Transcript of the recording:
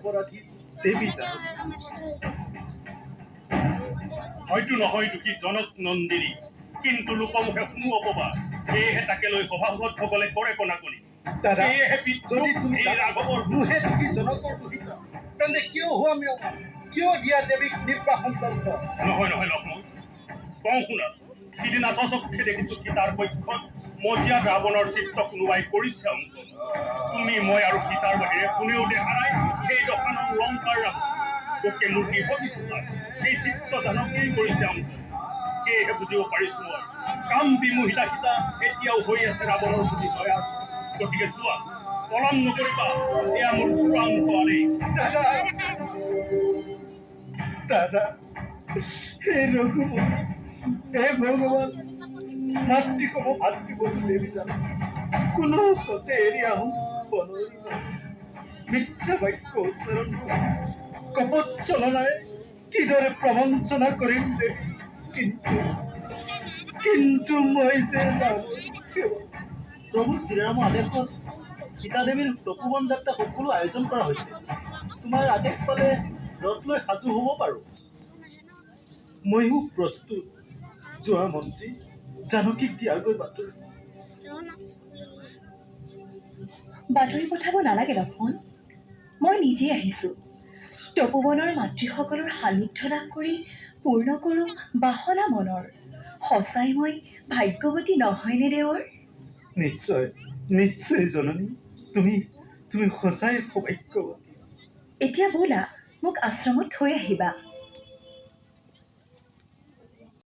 অপরাধী দেবী জানকী। হয়তো নহয় দুখী জনক নন্দিনী, কিন্তু লোকমুখে শুনো অপবাদ। সেয়েহে তাকে লৈ সভাসদসকলে কৰে কণাকণি। দাদা, সেয়েহে যদি তুমি এই ৰাঘৱৰ নোহে দুখী জনকৰ দুহিত, তেন্তে কিয় হোৱামি অভাৱ? কিয় দিয়া দেৱীক নিৰ্বাসন দণ্ড? নহয় নহয় লক্ষ্মণ, কওঁ শুনা। সিদিনা স্বচক্ষে দেখিছো সীতাৰ পক্ষত মজিয়াত ৰাৱণৰ চিত্ৰ কোনোবাই কৰিছে অংকন। তুমি মই আৰু সীতাৰ বাহিৰে কোনেও দেখা নাই সেই দশানন লংকাৰ ৰাৱণ। গতিকে মোৰ দৃঢ় বিশ্বাস সেই চিত্ৰ জানকীয়ে কৰিছে অংকন। সেয়েহে বুজিব পাৰিছো মই কাম বিমোহিতা সীতা এতিয়াও হৈ আছে ৰাৱণৰ প্ৰতি দয়াৰ। গতিকে যোৱা, পলম নকৰিবা, এয়া মোৰ চূড়ান্ত আদেশ। দাদা, দাদা, হে ৰঘুপতি, হে ভগৱান, মাতৃসম ভাতৃবধূ দেৱী জানকী কোনো সতে এৰি আহোঁ বনৰী মাজে। মিথ্যা বাক্য উচ্চাৰণ কৰি কপট চলনাৰে কিদৰে প্ৰবঞ্চনা কৰিম দেৱী? কিন্তু মই যে প্ৰভু শ্ৰীৰামৰ আদেশত সীতাদেৱীৰ তপোবন যাত্ৰা সকলো আয়োজন কৰা হৈছে। তোমাৰ আদেশ পালে ৰথ লৈ সাজু হ'ব পাৰোঁ। ময়ো প্ৰস্তুত। যোৱা মন্ত্ৰী, জানকীক দিয়াগৈ বাতৰি। বাতৰি পঠাব নালাগে লক্ষ্মণ, মই নিজে আহিছোঁ। তপোবনৰ মাতৃসকলৰ সান্নিধ্য লাভ কৰি পূৰ্ণ কৰোঁ বাসনা মনৰ। সঁচাই মই ভাগ্যৱতী নহয়নে দেৱৰ? নিশ্চয় নিশ্চয় জননী, তুমি সঁচাই সৌভাগ্যৱতী। এতিয়া ব'লা, মোক আশ্ৰমত থৈ আহিবা।